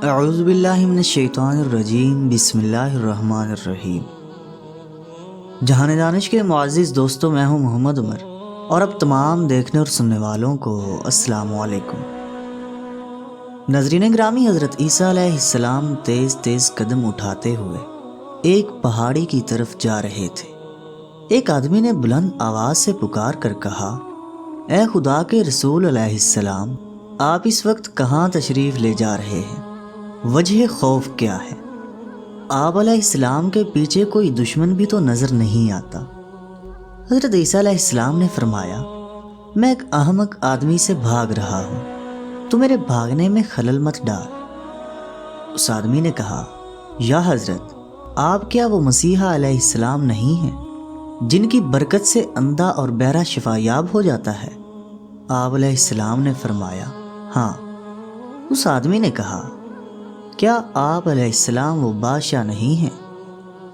اعوذ باللہ من الشیطان الرجیم، بسم اللہ الرحمن الرحیم۔ جہان دانش کے معزز دوستوں، میں ہوں محمد عمر، اور اب تمام دیکھنے اور سننے والوں کو السلام علیکم۔ ناظرین گرامی، حضرت عیسیٰ علیہ السلام تیز تیز قدم اٹھاتے ہوئے ایک پہاڑی کی طرف جا رہے تھے۔ ایک آدمی نے بلند آواز سے پکار کر کہا، اے خدا کے رسول علیہ السلام، آپ اس وقت کہاں تشریف لے جا رہے ہیں؟ وجہ خوف کیا ہے؟ آپ علیہ السلام کے پیچھے کوئی دشمن بھی تو نظر نہیں آتا۔ حضرت عیسیٰ علیہ السلام نے فرمایا، میں ایک احمق آدمی سے بھاگ رہا ہوں، تو میرے بھاگنے میں خلل مت ڈال۔ اس آدمی نے کہا، یا حضرت، آپ کیا وہ مسیحا علیہ السلام نہیں ہیں جن کی برکت سے اندھا اور بہرا شفا یاب ہو جاتا ہے؟ آپ علیہ السلام نے فرمایا، ہاں۔ اس آدمی نے کہا، کیا آپ علیہ السلام وہ بادشاہ نہیں ہیں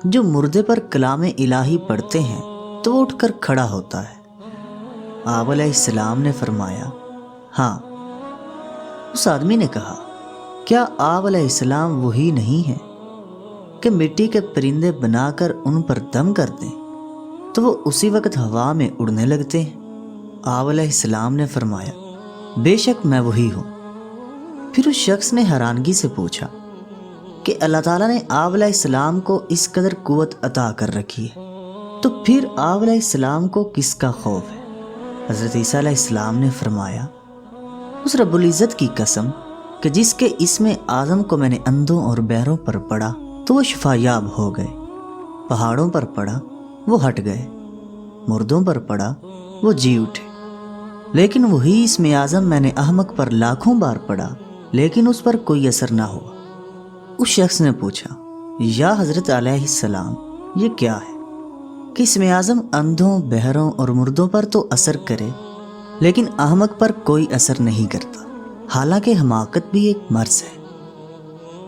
جو مردے پر کلام الہی پڑھتے ہیں تو وہ اٹھ کر کھڑا ہوتا ہے؟ آپ علیہ السلام نے فرمایا، ہاں۔ اس آدمی نے کہا، کیا آپ علیہ السلام وہی نہیں ہیں کہ مٹی کے پرندے بنا کر ان پر دم کر دیں تو وہ اسی وقت ہوا میں اڑنے لگتے ہیں؟ آپ علیہ السلام نے فرمایا، بے شک میں وہی ہوں۔ پھر اس شخص نے حیرانگی سے پوچھا کہ اللہ تعالیٰ نے آپ علیہ السلام کو اس قدر قوت عطا کر رکھی ہے، تو پھر آپ علیہ السلام کو کس کا خوف ہے؟ حضرت عیسیٰ علیہ السلام نے فرمایا، اس رب العزت کی قسم کہ جس کے اسم اعظم کو میں نے اندھوں اور بہروں پر پڑھا تو وہ شفا یاب ہو گئے، پہاڑوں پر پڑھا وہ ہٹ گئے، مردوں پر پڑھا وہ جی اٹھے۔ لیکن وہی اسم اعظم میں نے احمق پر لاکھوں بار پڑھا، لیکن اس پر کوئی اثر نہ ہوا۔ اس شخص نے پوچھا، یا حضرت علیہ السلام، یہ کیا ہے کہ اسم اعظم اندھوں، بہروں اور مردوں پر تو اثر کرے لیکن احمق پر کوئی اثر نہیں کرتا، حالانکہ حماقت بھی ایک مرض ہے؟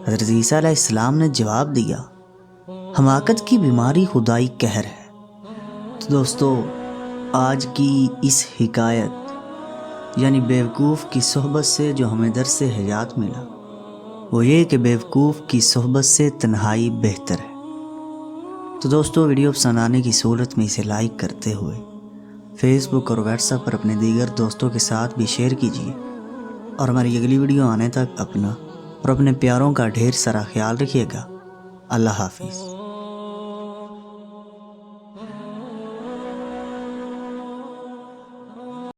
حضرت عیسیٰ علیہ السلام نے جواب دیا، حماقت کی بیماری خدائی قہر ہے۔ تو دوستو، آج کی اس حکایت یعنی بیوقوف کی صحبت سے جو ہمیں درس حیات ملا وہ یہ کہ بیوقوف کی صحبت سے تنہائی بہتر ہے۔ تو دوستو، ویڈیو پسند آنے کی صورت میں اسے لائک کرتے ہوئے فیس بک اور واٹس ایپ پر اپنے دیگر دوستوں کے ساتھ بھی شیئر کیجیے، اور ہماری اگلی ویڈیو آنے تک اپنا اور اپنے پیاروں کا ڈھیر سارا خیال رکھیے گا۔ اللہ حافظ۔